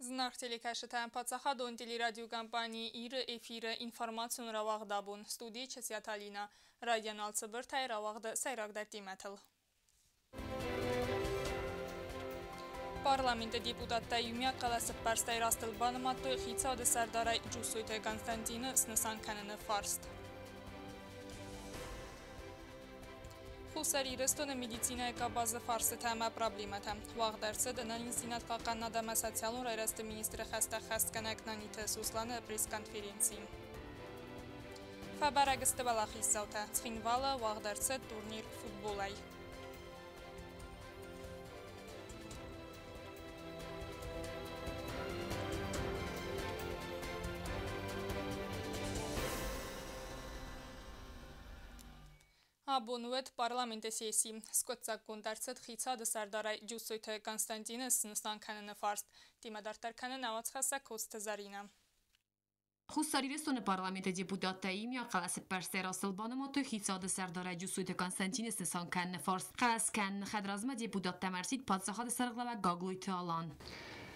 Знак телекашетан Пацахадон телерадиокомпании Иры эфиры информацию равагдабун. Студии Чесяталина. Радионал Цыбыртай равагды сайрагдар Диметл. Parlamento deputatlar Yumya qalası Parsday Rastılbanı matlı Xitsadı Sərdaray Cusuytay Konstantini sınısan kanını farst. Xusari restona meditsinaya qabazı farsı təmə problemətə. Vağdərsə dənənin zinət qalqanada məsətsəlun rəyrəstə ministri xəstə xəstqənəknəni təsuslanı press-konferensi. Fəbərəqistə balaxı issavtə. Çıxinvala vağdərsə turnir futbolay. Abonuvət parlamentə sesi. Skotsak qondarçıd Xitsadı Sərdaray Cusuytay Konstantini sınısan kanını farst. Timədartar kanı navac xəsə Kosta Zarina. Xusari restone parlamento deputatlar Yumya qalası Parsday Rastılbanı matlı Xitsadı Sərdaray Cusuytay Konstantini sınısan kanını farst. Qalası kanını xədrazma deputatlar Mərsid Padsaxadı Sarıqla və Qaqluytu alan.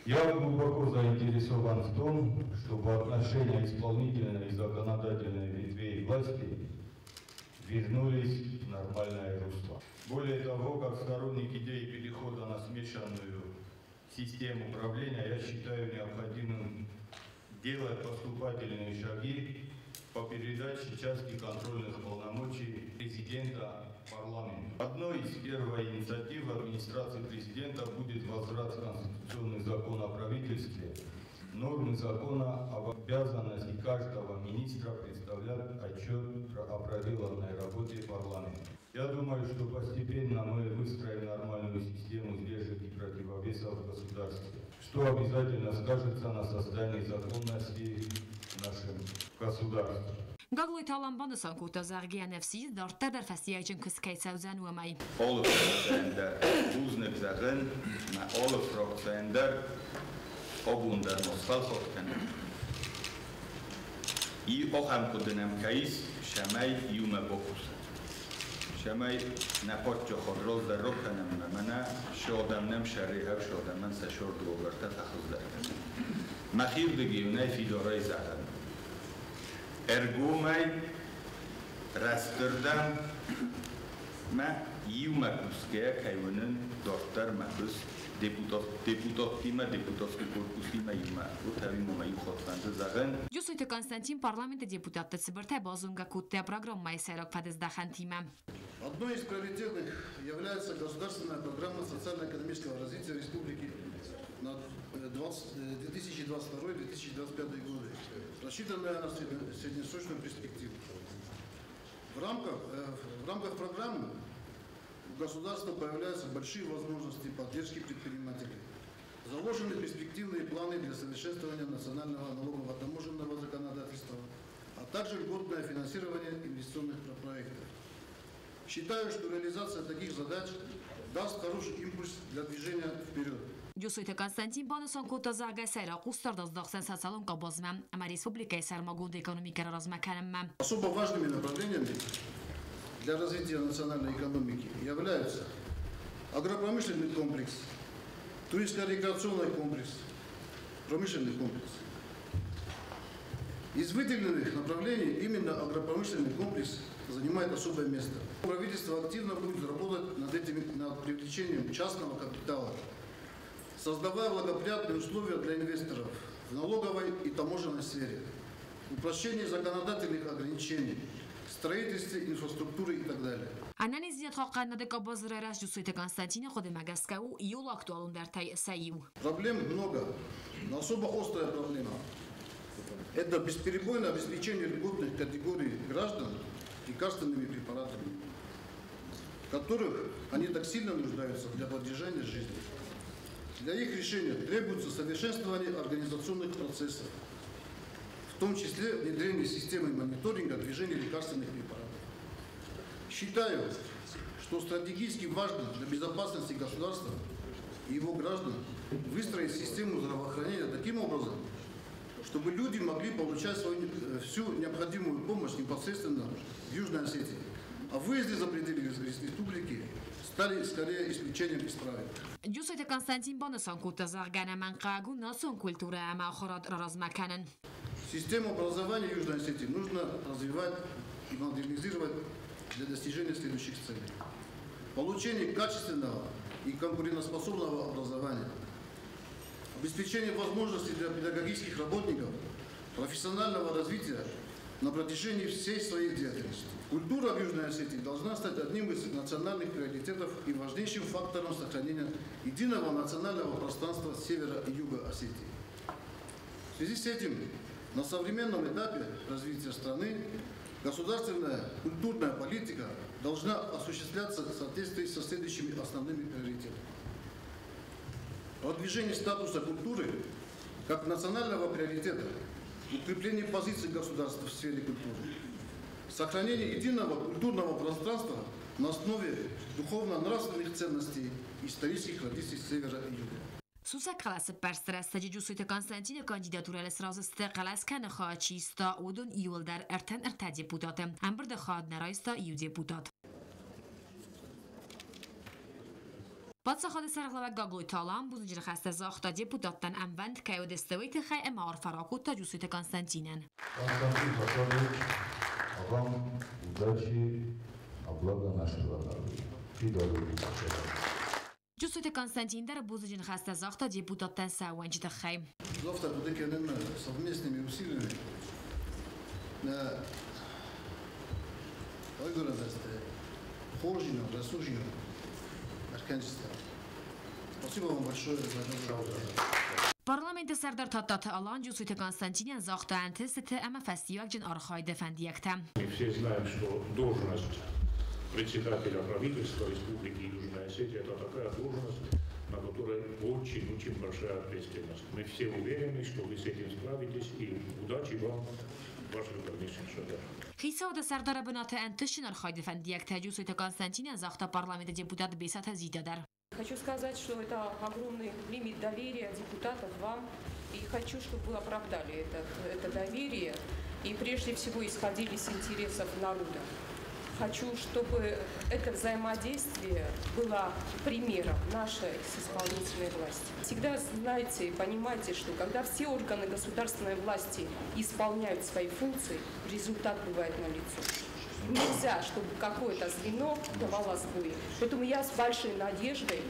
Я глубоко заинтересован в том, чтобы отношения исполнительной и законодательной ветвей власти вернулись в нормальное русло. Более того, как сторонник идеи перехода на смешанную систему управления, я считаю необходимым делать поступательные шаги по передаче части контрольных полномочий президента парламенту. Одной из первых инициатив администрации президента будет возврат в Конституционный закон о правительстве, нормы закона об обязанности каждого министра представлять отчет о проделанной работе парламента. Я думаю, что постепенно мы выстроим нормальную систему сдержек и противовесов в государстве, что обязательно скажется на создании законности в нашем государстве. Qaqluytu alan banı sankuta zargiya nefsiz darttar dar fəsiyyəcin küskəy səvzən uəməy. Alle procenten uznych zagen, maar alle procenten obunder nostalgot kennen. I ocham kodynem kais, szemej jume bokus. Szemej ne patja chodroz, de rokhanem memene, şodem nem şerrihev, şodem men se şordu ogarte taxızlarken. Məxir digiyunay fidoray zagen. Ergomay rastırdan me jume kuskaya kayvanın dortar məhus deputatime, deputatski korpusime jume. O təvim o məyu xotvandı zagen. Cusuytay Konstantin parlamento депутаты Цыбыртай базунга кутте программа сайрак падыздахан тима. Одной из приоритетных является государственная программа социально-экономического развития республики на 2022-2025 годы, рассчитанная на среднесрочную перспективу. В рамках программы у государства появляются большие возможности поддержки предпринимателей. Заложены перспективные планы для совершенствования национального налогового таможенного законодательства, а также льготное финансирование инвестиционных проектов. Считаю, что реализация таких задач даст хороший импульс для движения вперед. Cusuytay Konstantin banı sankuta zarga sayra qustarda zdaqsan sasalon qabazma, ama республика сармагунда экономика размаканма. Особо важными направлениями для развития национальной экономики являются агропромышленный комплекс, туристско-рекреационный комплекс, промышленный комплекс. Из выделенных направлений именно агропромышленный комплекс занимает особое место. Правительство активно будет работать над привлечением частного капитала, создавая благоприятные условия для инвесторов в налоговой и таможенной сфере, упрощение законодательных ограничений, строительстве инфраструктуры и так далее. Анализ қаққанады қабазырай раз Cusuytay Konstantini Ходемагаскау иол актуалун дартай саю. Проблем много, но особо острая проблема – это бесперебойное обеспечение льготных категорий граждан лекарственными препаратами, в которых они так сильно нуждаются для поддержания жизни. Для их решения требуется совершенствование организационных процессов, в том числе внедрение системы мониторинга движения лекарственных препаратов. Считаю, что стратегически важно для безопасности государства и его граждан выстроить систему здравоохранения таким образом, чтобы люди могли получать всю необходимую помощь непосредственно в Южной Осетии. А в выезде за пределы республики стали скорее исключением из правил. Джусойте Константин Бонесон кута заргана манкагу насон культура ама охорат размаканен. Систему образования Южной Осетии нужно развивать и модернизировать для достижения следующих целей. Получение качественного и конкурентоспособного образования. Обеспечение возможностей для педагогических работников профессионального развития на протяжении всей своей деятельности. Культура в Южной Осетии должна стать одним из национальных приоритетов и важнейшим фактором сохранения единого национального пространства севера и юга Осетии. В связи с этим на современном этапе развития страны государственная культурная политика должна осуществляться в соответствии со следующими основными приоритетами. Продвижение статуса культуры как национального приоритета, укрепление позиций государства в сфере культуры, сохранение единого культурного пространства на основе духовно-нравственных ценностей и исторических традиций севера и юга. Susa qalasi persrastagi Джусойте Константин кандидатурали сразу стеqalaskan xachista udun yolдар erten erta deputaty. Ambirde xadna raista yu deputat. Պատսախադը սարղլավակ գագոյթալան բուզնջր խաստը զաղթադի պուտատտան ամվանդ կայոդ էստվույթը խայ էմար ֆարակուտա Джусойте Константинен. Константин Пасхалович, вам удачи, а благо нашего народа. И дороги. Джусойте Константин дар бузнջր խաստը զաղթա депутаттан сауанջда խայ. Завтра будем совместными усилиями на Хоржином, Рассужином, Архангельском. Спасибо вам большое за это. Parlamente serdar tattatı alan Джусойте Константинен захта антесте ама фестиваль джин архай дефендиекте. Мы все знаем, что должность председателя правительства Республики Южная Осетия – это такая должность, на которой очень большая ответственность. Мы все уверены, что вы с этим справитесь, и удачи вам в ваших дальнейших шагах. Хисауда сардара бната антешин архай дефендиекте Джусойте Константинен захта парламента депутат бесата зидадар. Хочу сказать, что это огромный лимит доверия депутатов вам, и хочу, чтобы вы оправдали это доверие и прежде всего исходили с интересов народа. Хочу, чтобы это взаимодействие было примером нашей исполнительной власти. Всегда знайте и понимайте, что когда все органы государственной власти исполняют свои функции, результат бывает налицо. Нельзя, чтобы какое-то звено давало сбои. Поэтому я с большой надеждой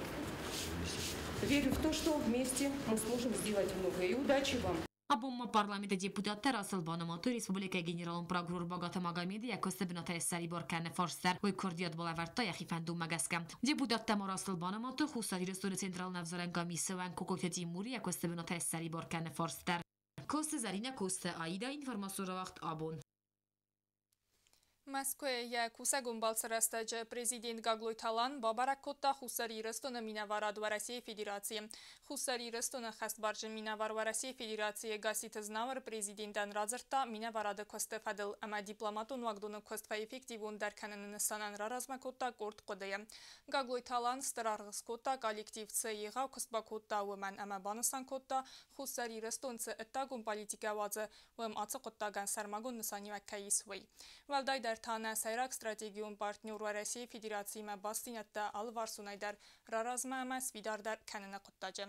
верю в то, что вместе мы сможем сделать многое. И удачи вам! Abomma parlamenta deputatlar asılbanımatı Respublika Generalın Prokuror Bagatı Magamedi yakosta binata eseri borkanı forslar ve kurdiyat bolavertta yaxifendu magaska. Deputatlar mor asılbanımatı Xusari Restonu Central Navzaran Komisi ve Kokokya Timuri yakosta binata eseri borkanı forslar. Kosta Zarina Kosta Aida informasyonu vaxt abon. Moskvaya Kusagum Balsarastaj prezident Gagloy Talan Babarakota Xusari Restonu Minavarad va России Federatsiye. Xusari Restonu Xastbarjı Minavar va России Federatsiye Gasit Znavar prezidentdan razırta Minavaradı Kostefadil ama diplomatun vagdunu Kostva efektivun derkanını sanan rarazmakota kort kodaya. Gagloy Talan stararğız kota kolektivцы Ега Kostbakota uman ama banısan kota Xusari Restoncu ettagum politika vazı vım atı kottagan sarmagun nısaniyak kayisvay. Valday Tana Sayrak Strategiyum Partnyor ve России Federatsiyime bastinette Alvarsunayder rarazmama svidardar kanına kuttacı.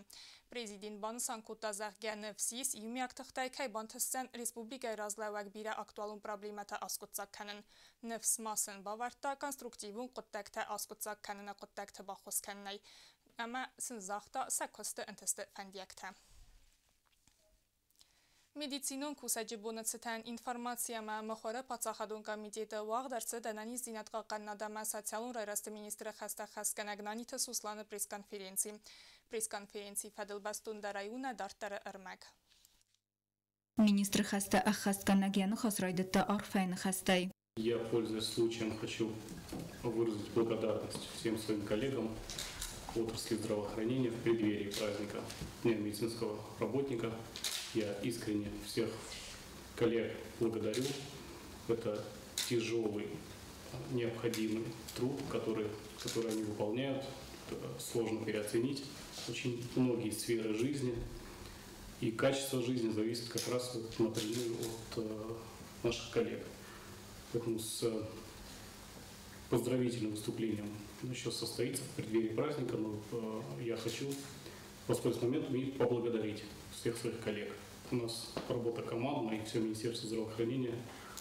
Prezident Banısan kuttazaq gənif sis yumyaqtıqtay kay bantıssen Respublika razlavak bire aktualun problemata askutsaq kanın. Nefs masın bavarta konstruktivun kuttakta askutsaq kanına kuttakta baxus kanınay. Ama sınzaqta sakosta enteste fendiyakta. Медицинон кусаҷибуна цитан информацияма махора пацахадун комитета вағдарцы данани зинатқа қаннадама социалун райрасты министрі хаста хасканагнани тасусланы пресс-конференции фадылбастун дараюна дартары ырмак. Министр хаста ахасканагяну хасрайдатта арфайны хастай. Я, пользуясь случаем, хочу выразить благодарность всем своим коллегам в отрасли здравоохранения в преддверии праздника Дня медицинского работника. Я искренне всех коллег благодарю. Это тяжелый, необходимый труд, который они выполняют. Это сложно переоценить. Очень многие сферы жизни и качество жизни зависит как раз напрямую от наших коллег. Поэтому с поздравительным выступлением еще состоится в преддверии праздника, но я хочу воспользоваться моментом и поблагодарить всех своих коллег. У нас работа командная, и все Министерство здравоохранения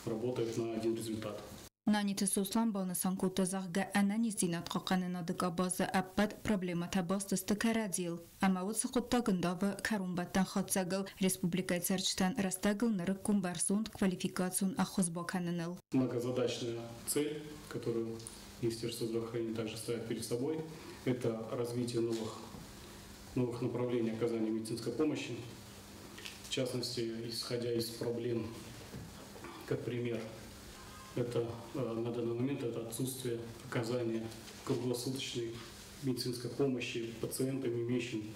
работает на один результат. Նանիթը սուսլան բանասան կուտազաղ անանիզինատ խոყանենա դկաբազը ապատ պրոբլեմատա բաստս տկարադիլ, ամավոցը խոտա գնդավը կարումբատան խոցագլ, Республикай Царчтан растагл нырык кумбарсунд квалификацион ахозбаканенел. Многозадачная цель, которую Министерство здравоохранения также ставит перед собой, это развитие новых направлений оказания медицинской помощи. В частности, исходя из проблем, как пример, это на данный момент это отсутствие оказания круглосуточной медицинской помощи пациентам, имеющим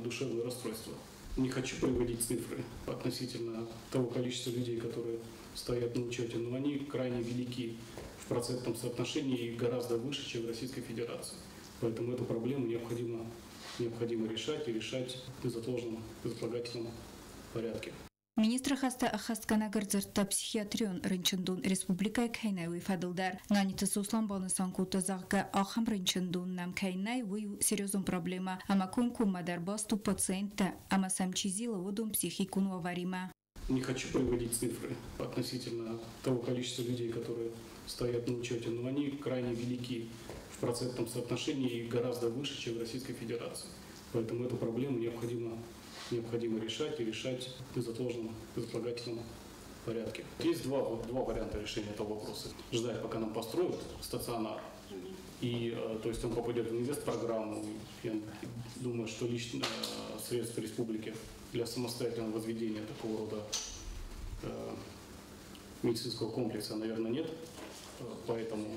душевное расстройство. Не хочу приводить цифры относительно того количества людей, которые стоят на учете, но они крайне велики в процентном соотношении и гораздо выше, чем в Российской Федерации. Поэтому эту проблему необходимо решать и решать в безотлагательном порядке. Министр хаста ахастканагырдзыртта психиатрион рынчындун республикай кайнай уйфадылдар. Наниты суслан бонасан кутазагга ахам рынчындун нам кайнай уй серьезун проблема. Ама кунку мадар басту пациента, ама самчизила водун психикун аварима. Не хочу приводить цифры относительно того количества людей, которые стоят на учете, но они крайне велики в процентном соотношении и гораздо выше, чем в Российской Федерации. Поэтому эту проблему необходимо решать и решать в безотлагательном порядке. Есть два варианта решения этого вопроса. Ждать, пока нам построят стационар, и то есть он попадет в инвестпрограмму. Я думаю, что лично средства республики для самостоятельного возведения такого рода медицинского комплекса, наверное, нет. Поэтому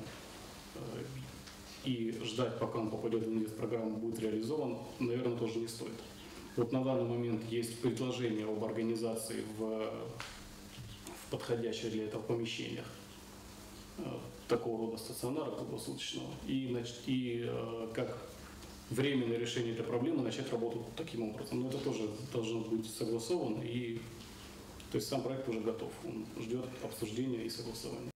и ждать, пока он попадет в инвестпрограмму, будет реализован, наверное, тоже не стоит. Вот на данный момент есть предложение об организации в подходящих для этого помещениях такого рода стационара круглосуточного. И как временное решение этой проблемы начать работу таким образом. Но это тоже должно быть согласовано. То есть сам проект уже готов. Он ждет обсуждения и согласования.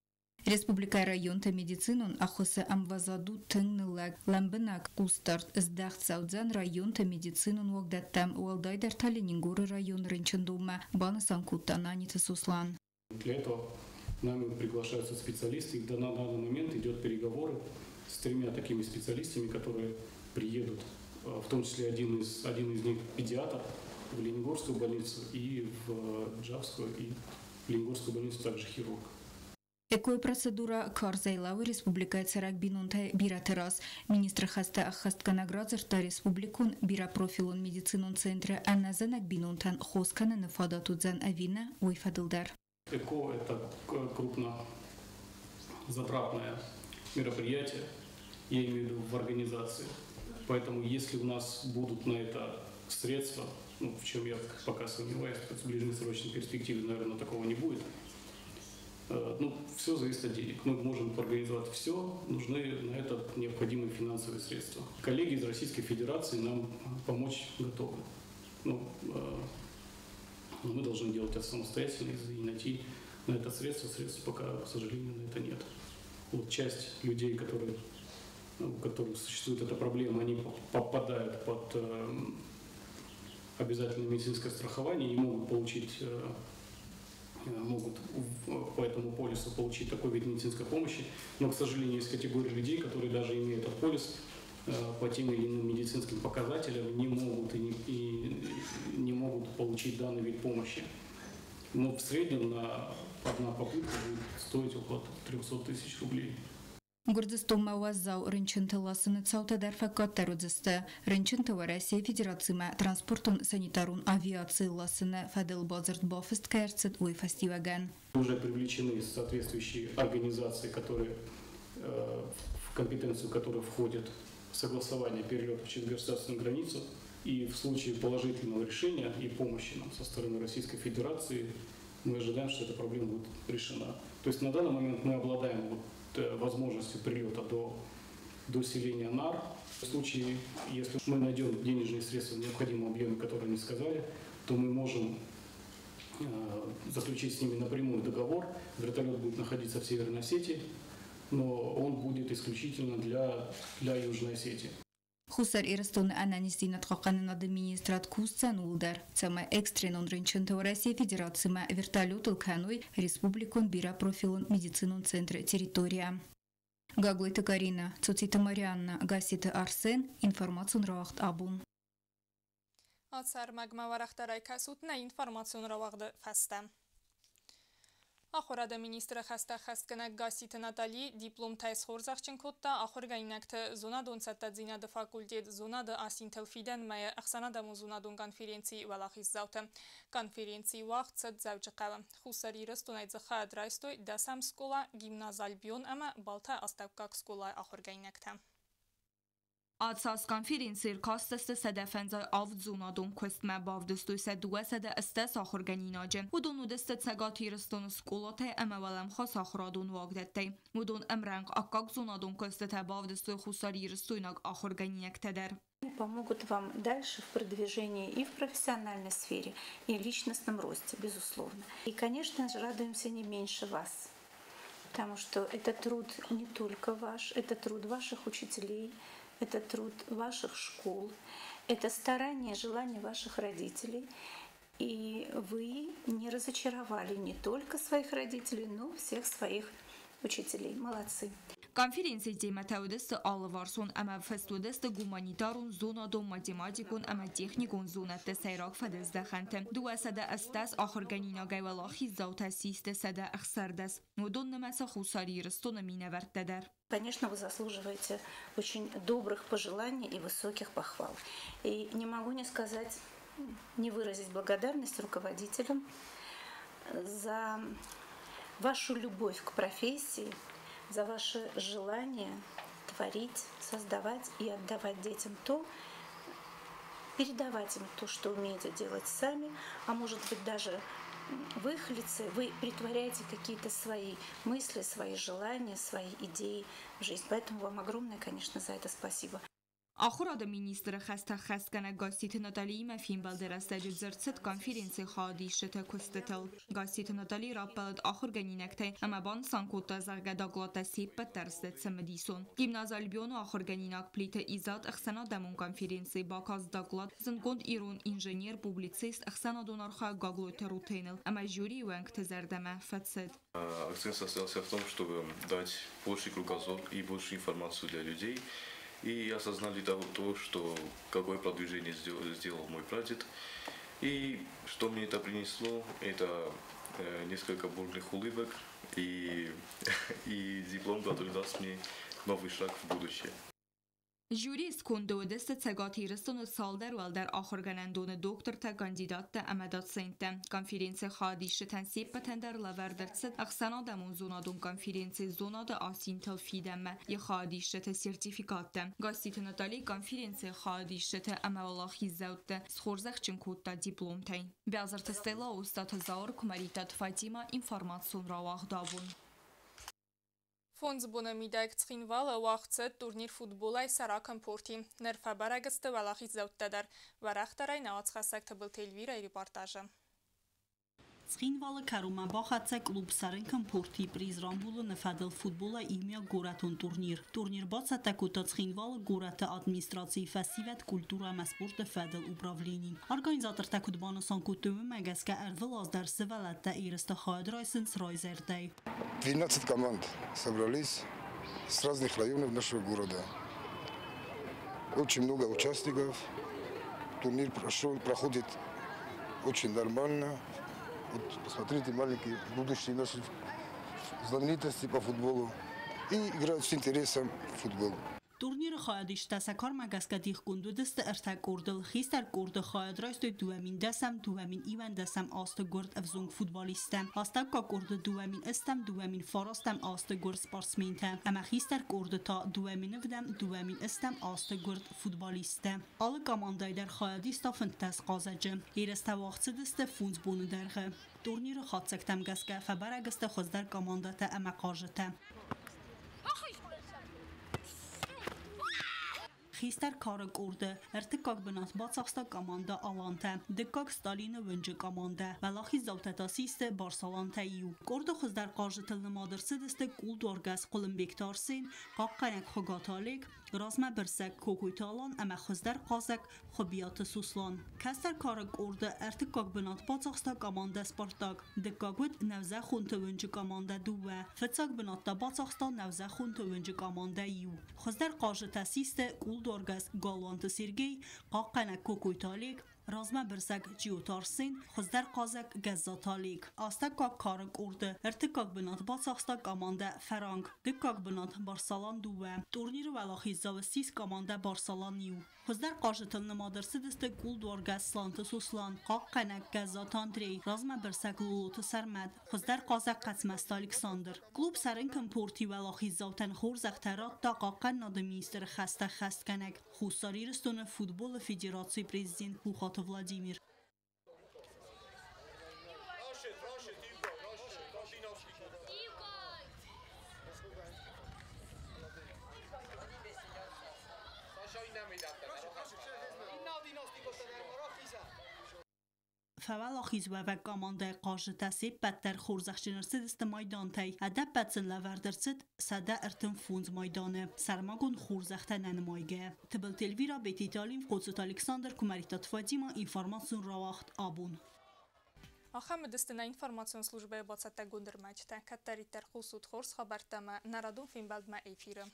Республикай районта медицинун ахоса амвазаду тыңнылак ламбынак кустарт сдах цаудзан районта медицинун вогдаттам уалдайдар Таллинингуры район рынчындума банасан куттананиты суслан. Для этого нами приглашаются специалисты, и на данный момент идет переговоры с 3 такими специалистами, которые приедут, в том числе один из них педиатр в Ленингорскую больницу и в Джавскую, и в Ленингорскую больницу также хирург. Экой процедура Карзайлау Республикай Царак Бинунтай Биратерас. Министр хаста ахастканаградзырта республикун биропрофилун медицинун центре Анназанак Бинунтан хоскана нафадатудзан авина уйфадылдар. ЭКО – это крупно затратное мероприятие, я имею в виду в организации. Поэтому если у нас будут на это средства, в чем я пока сомневаюсь, в ближнесрочной перспективе, наверное, такого не будет. Все зависит от денег. Мы можем организовать все, нужны на это необходимые финансовые средства. Коллеги из Российской Федерации нам помочь готовы. Мы должны делать это самостоятельно и найти на это средства пока, к сожалению, на это нет. Вот часть людей, у которых существует эта проблема, они попадают под обязательное медицинское страхование и могут по этому полису получить такой вид медицинской помощи. Но, к сожалению, есть категория людей, которые даже имея этот полис, по тем или иным медицинским показателям не могут получить данный вид помощи. Но в среднем одна попытка будет стоить около 300 тысяч рублей. Гурдзистома уаззау рынчынтыласыны цаутадар факкаттарудзысты. Рынчынтыва Россия Федерацияма транспортун санитарун авиацияласыны фадыл базарт бафыст кайрцит уйфастиваган. Уже привлечены соответствующие организации, которые в компетенцию которых входит согласование перелетов через государственную границу. И в случае положительного решения и помощи нам со стороны Российской Федерации мы ожидаем, что эта проблема будет решена. То есть на данный момент мы обладаем возможностью прилета до селения НАР. В случае, если мы найдем денежные средства в необходимом объеме, которые они сказали, то мы можем заключить с ними напрямую договор. Вертолет будет находиться в Северной Осетии, но он будет исключительно для Южной Осетии. Խուսար Իրստուն անանիստին ատխականանады министрат Кустсан Улдар, цама экстренон рынчынты Россия Федерацияма вертолет Илканой Республикон Бира профилон медицинон центр территория. Гаглойта Карина, Цуцита Марианна, Гасита Арсен, информацион равахт абун. Ացար մագմավարախտարայ կասուտնա ինվարմացիոն ռավաղդը ֆաստա։ Ախորադը մինիստրը խաստա խաստկնակ Գասիթը Նատալի դիպլոմ թայս խորզաղչին կոտտա ախորգայինակթը զոնադոն սատտադզինադը ֆակուլտետ զոնադը ասինթել ֆիդեն մայը ախսանադամու զոնադոն կոնֆերենցի վալախիս զավթը։ Կոնֆերենցի վաղ ծդ զավջықավը։ Խուսարի ռստունայ ձխա ադրայստոյ դասամ սկոլա գիմնազալբիոն ամը բալթա աստավկակ սկոլա ախորգայինակթը։ Atsas konferenser kasteste sedefenza av zonadon kostme bavdustui seduesede estes ahorganinaje. Udon udeste tsagatiristun skolate emevalem khas ahradun vagdette. Udon emrang akkak zonadon kostete bavdustui khusariristunag ahorganinektedir. Помогут вам дальше в продвижении и в профессиональной сфере, и в личностном росте, безусловно. И, конечно же, радуемся не меньше вас, потому что это труд не только ваш, это труд ваших учителей, это труд ваших школ, это старание, желание ваших родителей. И вы не разочаровали не только своих родителей, но и всех своих учителей. Молодцы. Конференция тема теодеста алварсон ама фестудеста гуманитарун зонадон математикун ама техникун зонатте сайрак фадезда ханте. Дуасада астас ахорганина гайвалахи заутасисте сада ахсардас. Мудон намаса хусариристона минавертедер. Конечно, вы заслуживаете очень добрых пожеланий и высоких похвал. И не могу не сказать, не выразить благодарность руководителям за вашу любовь к профессии, за ваше желание творить, создавать и отдавать детям то, передавать им то, что умеете делать сами, а может быть даже в их лице вы притворяете какие-то свои мысли, свои желания, свои идеи в жизнь. Поэтому вам огромное, конечно, за это спасибо. Ахурада министр хаста хаскана Гасит Натали мафин балдерасте зерцет конференции хадиште костетел. Гасит Натали раппалд ахурганинекте ама бан санкота заргадаглата сиппа терстет самедисон. Гимназальбион ахурганинак плите изад ахсана дамон конференции баказ даглат зангонд ирон инженер публицист ахсана донарха гаглойте рутейнел ама жюри уэнкте зердама фатсет. Акцент состоялся в том, чтобы дать больше кругозор и больше информацию для людей. И осознали то, что какое продвижение сделал мой прадед. И что мне это принесло, это несколько бурных улыбок и диплом, который даст мне новый шаг в будущее. Jurist kondodeste tsagatiristun salder walder ahorganandun doktor ta kandidat ta amadat sente. Konferense khadishe tansib patender laverdertset aksana damun zonadun konferense zonada asintel fidemme ye khadishe ta sertifikat ta. Gasit Natali konferense khadishe ta amawala khizawt ta skhorzakhchin kodta diplom tay. Beazart stela ustat zaur kumaritat Fatima informatsiyon rawaghdabun. Ֆոնձ բոնամիդայք ծխինվալը վաղցետ տուրնիր ֆուտբոլայ սարակն պորտի, ներվաբարագստը վալախից զավտտադար, վարախտարայ նավացխասակ թբլ թելվիր այրի պարտաժը։ Цхинвала Карума Бахаца клуб Саренкан Порти приз Рамбула нафадал футбола имя Горатон турнир. Турнир баца такута Цхинвала Гората администрации фестиват культура и спорта федал управлений. Организатор такут банасан кутумы магаска эрвел аздар севалата иреста хайдрайсен срайзердей. 12 команд собрались с разных районов нашего города. Очень много участников. Турнир проходит очень нормально. Вот посмотрите, маленькие будущие наши знаменитости по футболу и играют с интересом в футбол. Турнир خواهدش تسکار مگسکتیخ کندو دست ارتک کردل خیستر کرده خواهد راست دوامین ایوان دسم آست گرد افزونگ فوتبالیستم آستک کا کرده دوامین استم دوامین فراستم آست گرد سپارسمینتم اما خیستر کرده تا دوامین ودم دوامین استم آست گرد فوتبالیستم آل کاماندای در خواهدی استافن تس قازجم ایرست واقع دست فونز بونو درخه تورنیر خواهد سکتم گسکه فبرگست خوز در کاماندات اما قاجتم Խիստար քարը կուրդը, ըրտկակ բնած բացախստա կոմանդա Ալանտը, դկակ Ստալինը վնջը կոմանդա, վալախի զավտատասիստը Բարսալանտայու։ Կուրդը խզդար qajıtıl նմադրսը դստը կուլդ օրգաս Կոլմբեք տարսին, qaqqanək խգաթալեք, ռազմա բրսակ կոկույթալան, əmə խզդար qazak խոբիատը սուսլան։ Kəstər քարը կուրդը, ըրտկակ բնած բացախստա կոմանդա Սպարտակ, դկակուտ նավզա խունտը վնջը կոմանդա Դուվա, ֆծակ բնատա բացախստա նավզա խունտը վնջը կոմանդա Յու։ Խզդար qajıtasiste կուլդ օրգաս Գալվանտը Սերգեյ, qaqqanək կոկույթալեք, ռազմա բրսակ ջիոտարսին, խզդար qazak գազատալիկ, աստակակ քարը կուրդը, ըրտկակ բնատ բացախստա կոմանդա Ֆրանկ, դկակ բնատ Բարսալան Դուվա, տուրնիրը վալախի զավսիս կոմանդա Բարսալան Յու, խզդար qajıtıl նմադրսը դստը կուլդ օրգաս Սլանտը Սուսլան, qaqqanək գազատ Անդրեյ, ռազմա բրսակ Լուլոտը Սարմադ, խզդար qazak Qացմաստ Ալեքսանդր, կլուբ սարենքն փորթի վալախի զավտան խորզախտարատ տա qaqqan նադը մինիստր խաստա խաստկանակ, խուսարիրստոնը ֆուտբոլը ֆեդերացիի prezident Հուխատ Վլադիմիր Fəvəlaxiz və komandaya qarşı təsib bətlər xorzaxçınırsı distə maydantai, ədəb bətsin ləvərdərsid sədə ərtin funz maydanı, sərmagun xorzaxtə nənəmaygə. Tıbıl telvira beti italim Qodsut Aleksandr Kumaritat Fadima информацион равахт абун. Ахамы дыстына информацион службая бацатта гундырмачта, каттариттер хусут хорс хабартама, нарадун финбалдма эфиры.